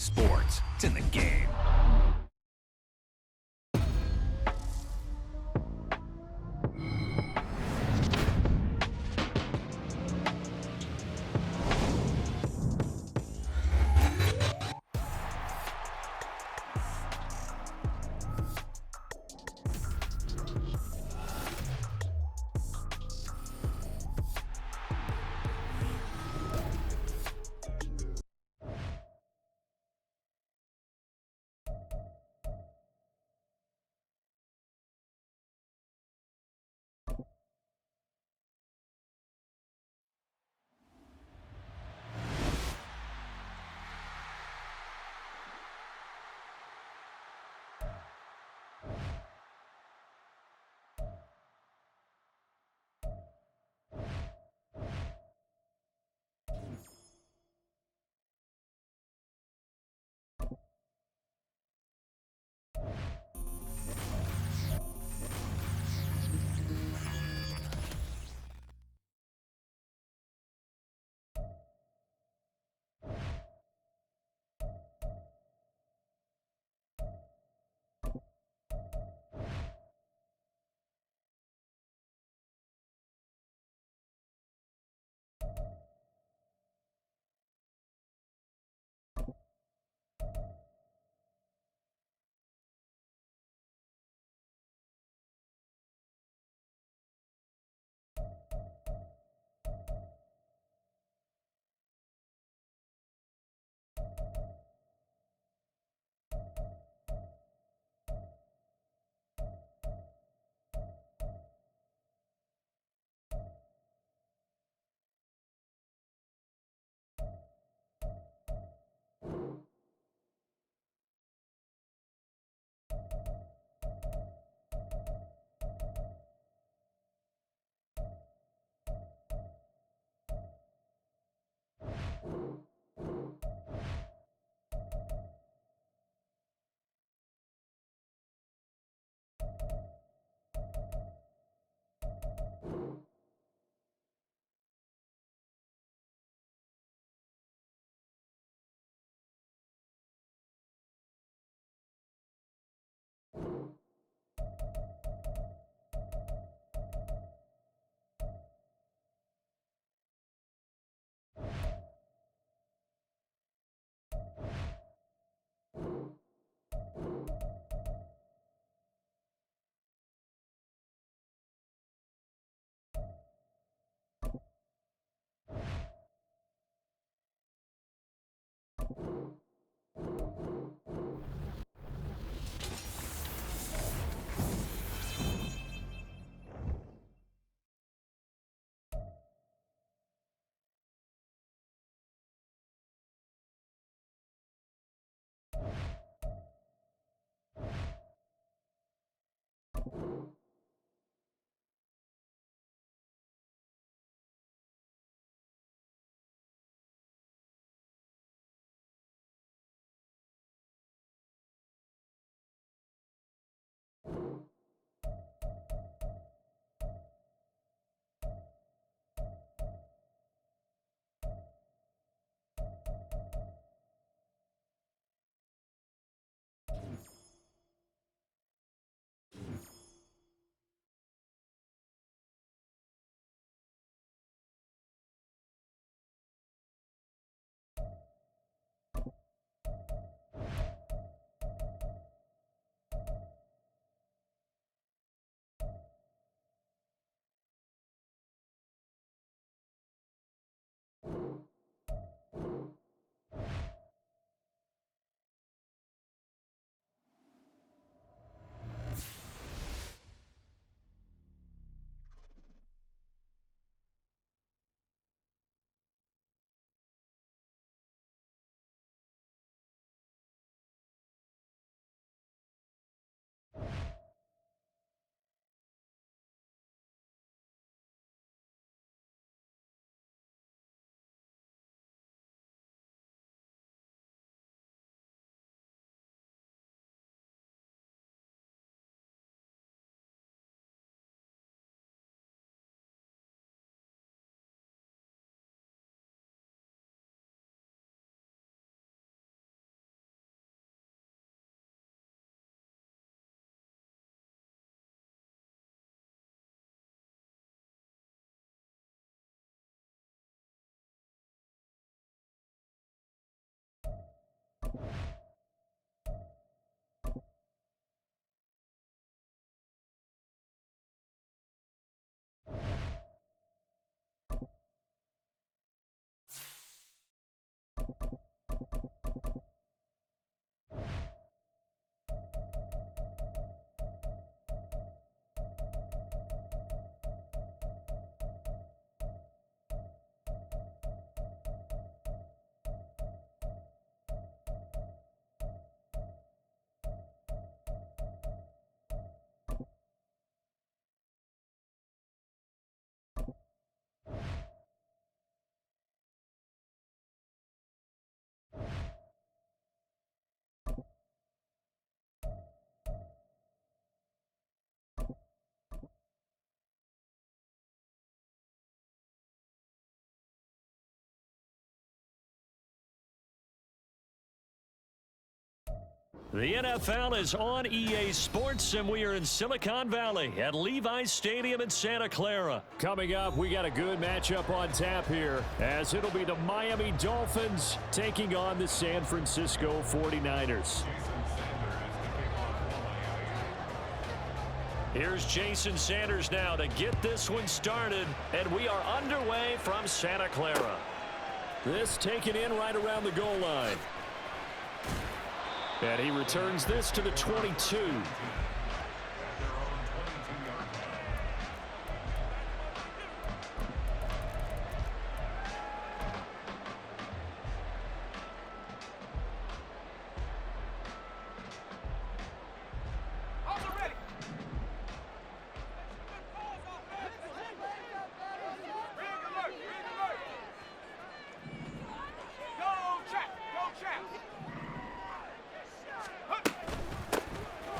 sports. It's in the game. The NFL is on EA Sports, and we are in Silicon Valley at Levi's Stadium in Santa Clara. Coming up, we got a good matchup on tap here, as it'll be the Miami Dolphins taking on the San Francisco 49ers. Here's Jason Sanders now to get this one started, and we are underway from Santa Clara. This taken in right around the goal line. And he returns this to the 22.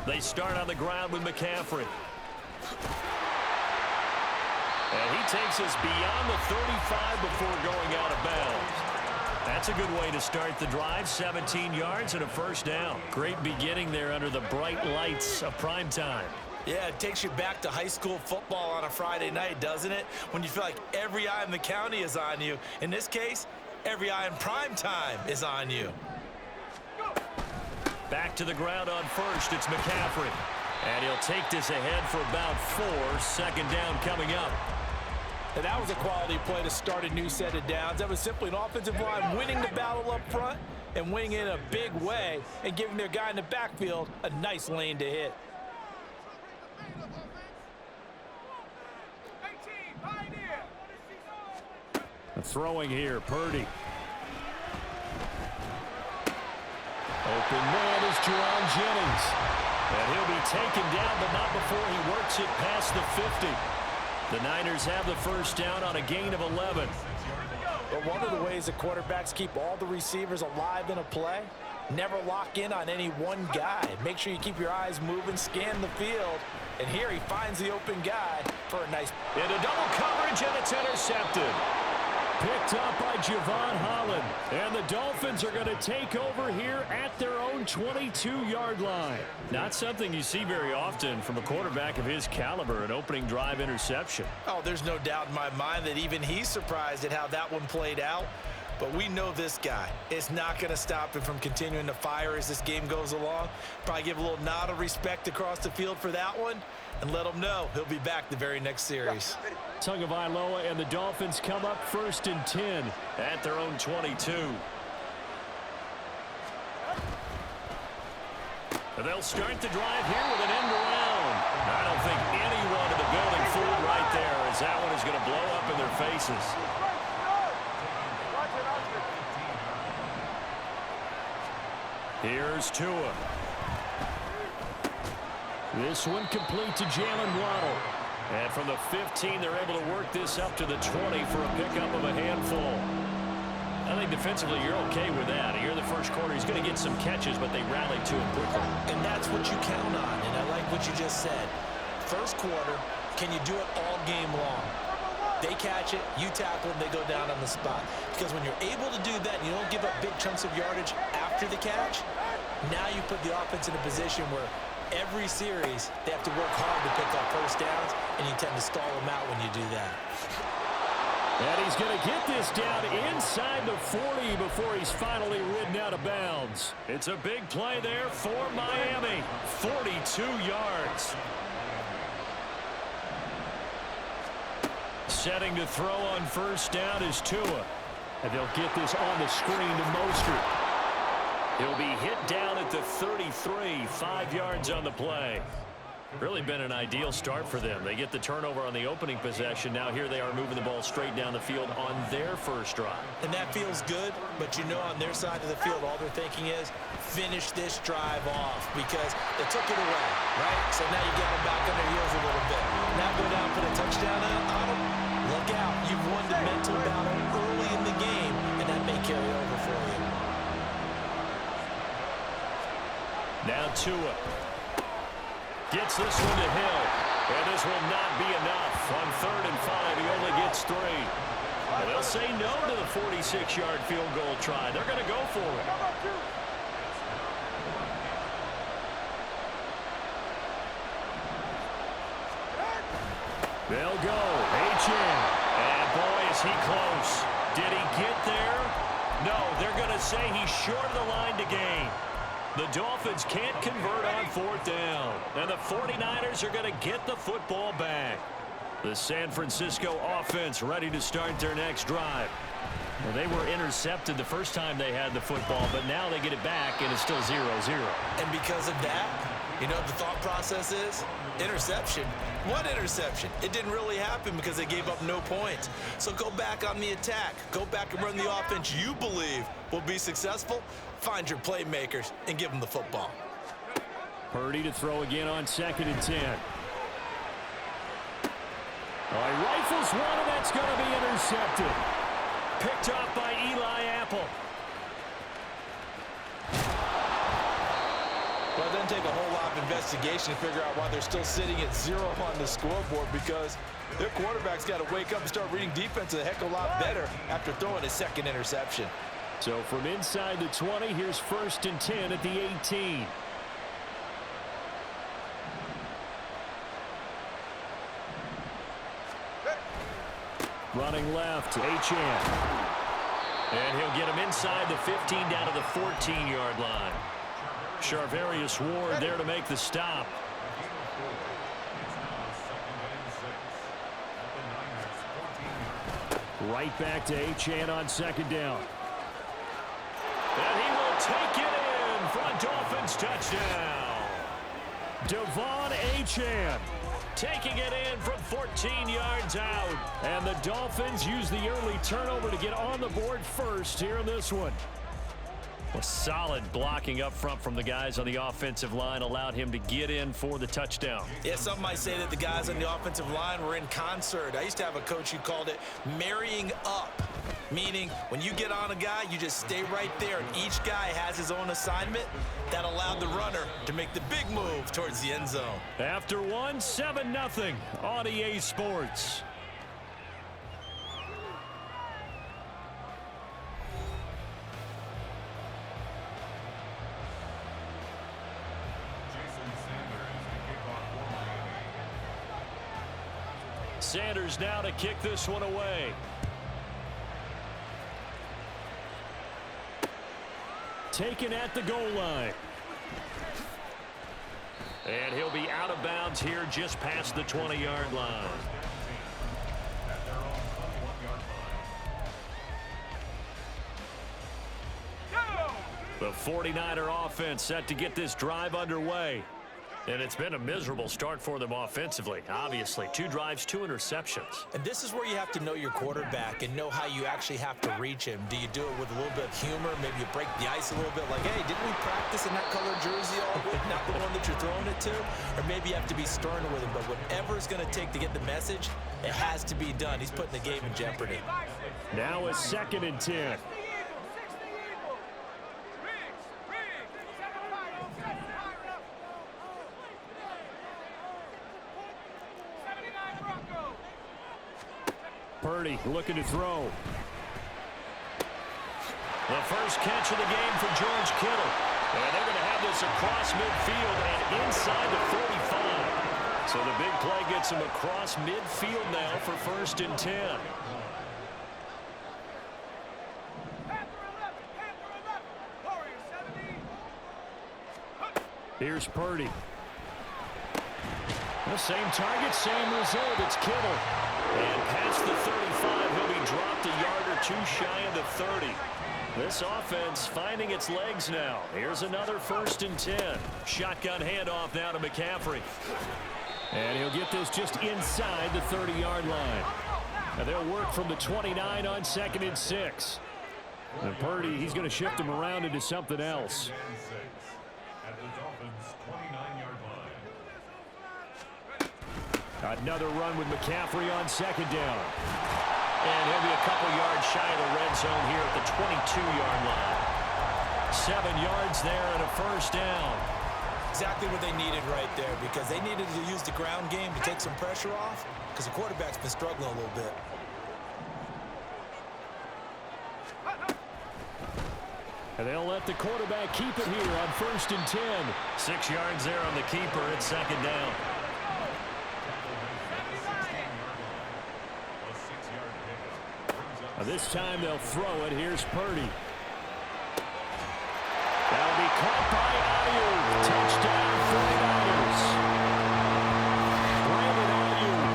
They start on the ground with McCaffrey. And he takes us beyond the 35 before going out of bounds. That's a good way to start the drive. 17 yards and a first down. Great beginning there under the bright lights of prime time. Yeah, it takes you back to high school football on a Friday night, doesn't it? When you feel like every eye in the county is on you. In this case, every eye in prime time is on you. Back to the ground on first. It's McCaffrey. And he'll take this ahead for about 4. Second down coming up. And that was a quality play to start a new set of downs. That was simply an offensive line winning the battle up front and winning in a big way and giving their guy in the backfield a nice lane to hit. Throwing here, Purdy. Open man is Jerron Jennings. And he'll be taken down, but not before he works it past the 50. The Niners have the first down on a gain of 11. But one of the ways that quarterbacks keep all the receivers alive in a play, never lock in on any one guy. Make sure you keep your eyes moving, scan the field. And here he finds the open guy for a nice... Into double coverage, and it's intercepted. Picked up by Javon Holland. And the Dolphins are going to take over here at their own 22-yard line. Not something you see very often from a quarterback of his caliber, an opening drive interception. Oh, there's no doubt in my mind that even he's surprised at how that one played out. But we know this guy. It's not going to stop him from continuing to fire as this game goes along. Probably give a little nod of respect across the field for that one and let him know he'll be back the very next series. Tagovailoa and the Dolphins come up 1st and 10 at their own 22. They'll start the drive here with an end around. I don't think anyone in the building fooled right there, as that one is going to blow up in their faces. Here's Tua. This one complete to Jalen Waddle. And from the 15, they're able to work this up to the 20 for a pickup of a handful. I think defensively you're okay with that. Here in the first quarter, he's going to get some catches, but they rallied to him quickly. And that's what you count on, and I like what you just said. First quarter, can you do it all game long? They catch it, you tackle them, they go down on the spot. Because when you're able to do that and you don't give up big chunks of yardage after the catch, now you put the offense in a position where every series they have to work hard to pick up first downs, and you tend to stall them out when you do that. And he's going to get this down inside the 40 before he's finally ridden out of bounds. It's a big play there for Miami. 42 yards. Setting to throw on first down is Tua. And they'll get this on the screen to Mostert. He'll be hit down at the 33, 5 yards on the play. Really been an ideal start for them. They get the turnover on the opening possession. Now here they are moving the ball straight down the field on their first drive. And that feels good, but you know on their side of the field, all they're thinking is finish this drive off because they took it away, right? So now you got them back on their heels a little bit. Now go down for the touchdown on them. Look out. You've won the mental battle early in the game, and that may carry over for you. Now Tua gets this one to Hill. And this will not be enough. On 3rd and 5, he only gets 3. Well, they'll say no to the 46-yard field goal try. They're going to go for it. They'll go. H.N. And boy, is he close. Did he get there? No, they're going to say he's short of the line to gain. The Dolphins can't convert on fourth down. And the 49ers are going to get the football back. The San Francisco offense ready to start their next drive. Well, they were intercepted the first time they had the football, but now they get it back, and it's still 0-0. And because of that, you know what the thought process is? Interception. What interception? It didn't really happen because they gave up no points. So go back on the attack. Go back and run the offense you believe will be successful. Find your playmakers and give them the football. Purdy to throw again on 2nd and 10. He rifles one, and that's going to be intercepted. Picked off by Eli Apple. Well, it doesn't take a whole lot of investigation to figure out why they're still sitting at 0 on the scoreboard, because their quarterback's got to wake up and start reading defense a heck of a lot better after throwing his second interception. So from inside the 20, here's 1st and 10 at the 18. Running left, H.N. And he'll get him inside the 15 down to the 14-yard line. Charvarius Ward there to make the stop. Right back to H.N. on 2nd down. And he will take it in for a Dolphins touchdown. Devon H.N. taking it in from 14 yards out. And the Dolphins use the early turnover to get on the board first here in this one. A solid blocking up front from the guys on the offensive line allowed him to get in for the touchdown. Yeah, some might say that the guys on the offensive line were in concert. I used to have a coach who called it marrying up, meaning when you get on a guy, you just stay right there, and each guy has his own assignment. That allowed the runner to make the big move towards the end zone. After one, 7-0 on EA Sports. Sanders now to kick this one away. Taken at the goal line. And he'll be out of bounds here just past the 20-yard line. The 49er offense set to get this drive underway. And it's been a miserable start for them offensively. Obviously, 2 drives, 2 interceptions. And this is where you have to know your quarterback and know how you actually have to reach him. Do you do it with a little bit of humor? Maybe you break the ice a little bit like, hey, didn't we practice in that color jersey all week? Not the one that you're throwing it to? Or maybe you have to be stern with him. But whatever it's going to take to get the message, it has to be done. He's putting the game in jeopardy. Now a 2nd and 10. Purdy looking to throw. The first catch of the game for George Kittle. And they're going to have this across midfield and inside the 45. So the big play gets him across midfield now for 1st and 10. Here's Purdy. The same target, same result. It's Kittle. And past the 35, he'll be dropped a yard or 2 shy of the 30. This offense finding its legs now. Here's another 1st and 10. Shotgun handoff now to McCaffrey. And he'll get this just inside the 30-yard line. And they'll work from the 29 on 2nd and 6. And Purdy, he's going to shift him around into something else. Another run with McCaffrey on 2nd down. And he'll be a couple yards shy of the red zone here at the 22-yard line. 7 yards there and a 1st down. Exactly what they needed right there, because they needed to use the ground game to take some pressure off, because the quarterback's been struggling a little bit. And they'll let the quarterback keep it here on 1st and 10. 6 yards there on the keeper at 2nd down. This time they'll throw it. Here's Purdy. That'll be caught by Ayuk. Touchdown, 49ers. Brandon Ayuk,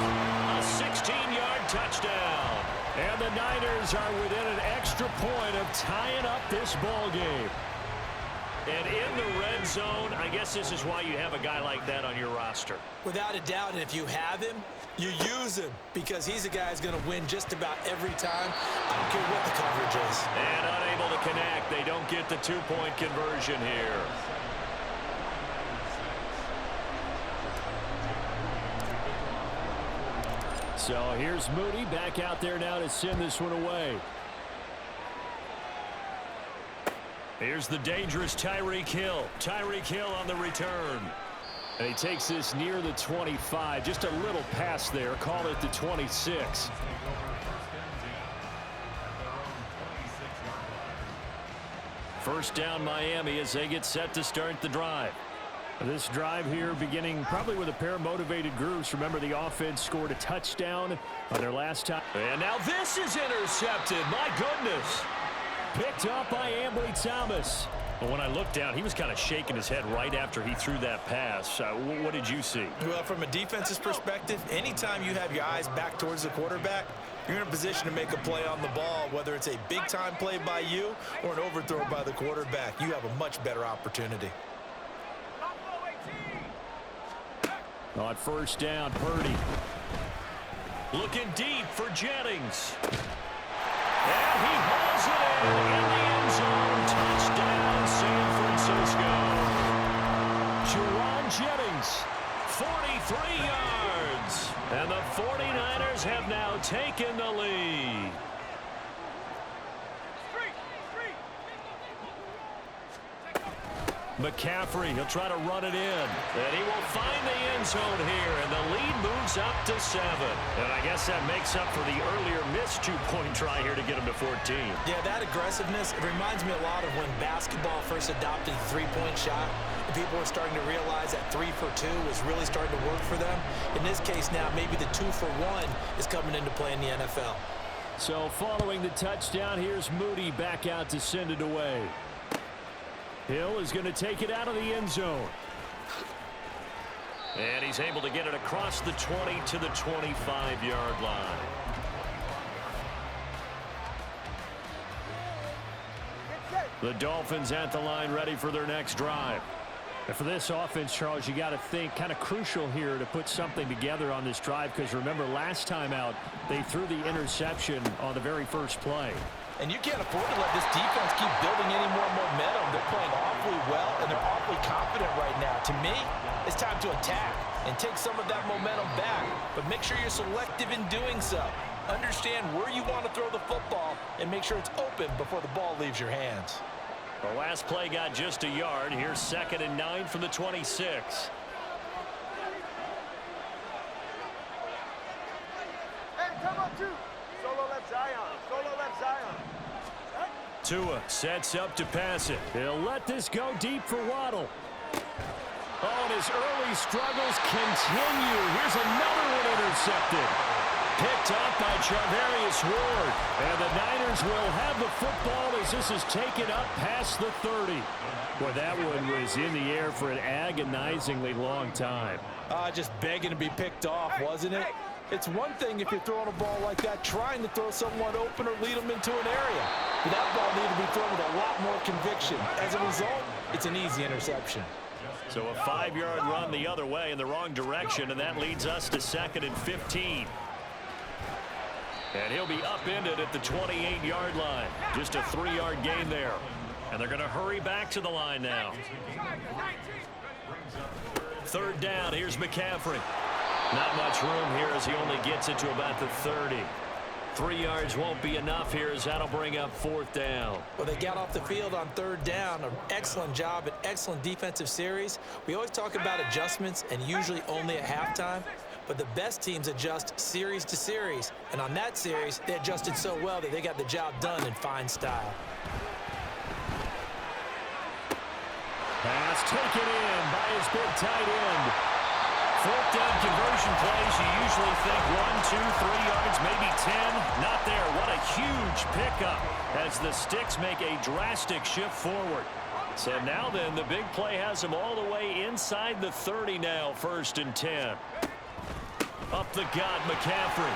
a 16-yard touchdown. And the Niners are within an extra point of tying up this ball game. And in the red zone, I guess this is why you have a guy like that on your roster. Without a doubt, and if you have him, you use him because he's a guy who's going to win just about every time. I don't care what the coverage is. And unable to connect. They don't get the two-point conversion here. So here's Moody back out there now to send this one away. Here's the dangerous Tyreek Hill. Tyreek Hill on the return. And he takes this near the 25. Just a little pass there. Call it the 26. First down Miami as they get set to start the drive. This drive here beginning probably with a pair of motivated groups. Remember, the offense scored a touchdown on their last time. And now this is intercepted. My goodness. Picked up by Ambry Thomas. But when I looked down, he was kind of shaking his head right after he threw that pass. What did you see? Well, from a defense's perspective, anytime you have your eyes back towards the quarterback, you're in a position to make a play on the ball, whether it's a big-time play by you or an overthrow by the quarterback. You have a much better opportunity. On first down, Purdy. Looking deep for Jennings. And he hauls it in the end zone. Touchdown, San Francisco. Jerron Jennings, 43 yards. And the 49ers have now taken the lead. McCaffrey, he'll try to run it in. And he will find the end zone here, and the lead moves up to 7. And I guess that makes up for the earlier missed two-point try here to get him to 14. Yeah, that aggressiveness, it reminds me a lot of when basketball first adopted the three-point shot. And people were starting to realize that 3 for 2 was really starting to work for them. In this case now, maybe the 2 for 1 is coming into play in the NFL. So following the touchdown, here's Moody back out to send it away. Hill is going to take it out of the end zone. And he's able to get it across the 20 to the 25-yard line. The Dolphins at the line ready for their next drive. And for this offense, Charles, you got to think kind of crucial here to put something together on this drive because remember last time out they threw the interception on the very first play. And you can't afford to let this defense keep building any more momentum. They're playing awfully well, and they're awfully confident right now. To me, it's time to attack and take some of that momentum back. But make sure you're selective in doing so. Understand where you want to throw the football and make sure it's open before the ball leaves your hands. The last play got just a yard. Here's 2nd and 9 from the 26. Hey, come up, too. Solo left Zion. Solo left Zion. Tua sets up to pass it. He'll let this go deep for Waddle. Oh, and his early struggles continue. Here's another one intercepted. Picked up by Charvarius Ward. And the Niners will have the football as this is taken up past the 30. Boy, that one was in the air for an agonizingly long time. Just begging to be picked off, wasn't it? It's one thing if you're throwing a ball like that, trying to throw someone open or lead them into an area. But that ball needed to be thrown with a lot more conviction. As a result, it's an easy interception. So a 5-yard run the other way in the wrong direction, and that leads us to 2nd and 15. And he'll be upended at the 28-yard line. Just a 3-yard gain there. And they're going to hurry back to the line now. 3rd down, here's McCaffrey. Not much room here as he only gets it to about the 30. 3 yards won't be enough here as that'll bring up 4th down. Well, they got off the field on 3rd down. An excellent job, an excellent defensive series. We always talk about adjustments and usually only at halftime. But the best teams adjust series to series. And on that series, they adjusted so well that they got the job done in fine style. Pass taken in by his big tight end. 4th down conversion plays, you usually think 1, 2, 3 yards, maybe 10. Not there. What a huge pickup as the sticks make a drastic shift forward. So now then, the big play has him all the way inside the 30 now, 1st and 10. Up the gut, McCaffrey.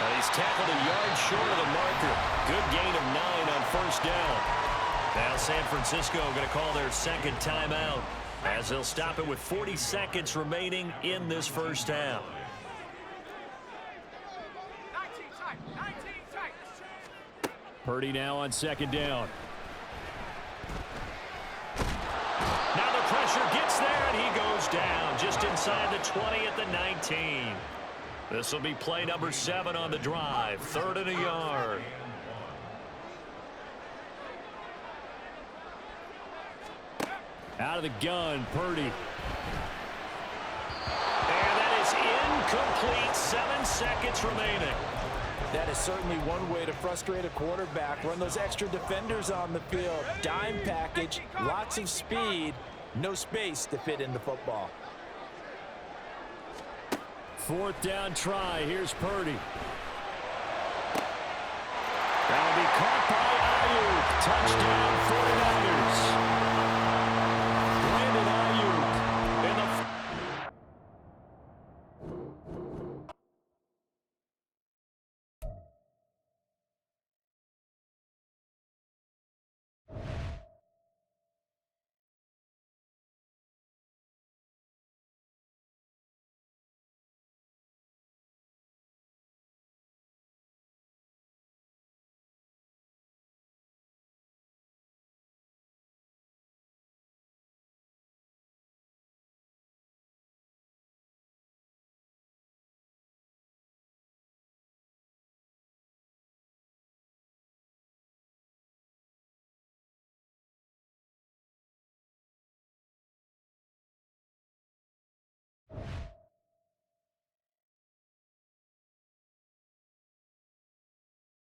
And he's tackled a yard short of the marker. Good gain of 9 on 1st down. Now San Francisco going to call their 2nd timeout as they'll stop it with 40 seconds remaining in this 1st half. 19 tight. Purdy now on 2nd down. Now the pressure gets there, and he goes down just inside the 20 at the 19. This will be play number 7 on the drive. 3rd and a yard. Out of the gun, Purdy. And that is incomplete. 7 seconds remaining. That is certainly one way to frustrate a quarterback. Run those extra defenders on the field. Dime package, lots of speed, no space to fit in the football. 4th down try. Here's Purdy. That'll be caught by Ayuk. Touchdown, 49ers.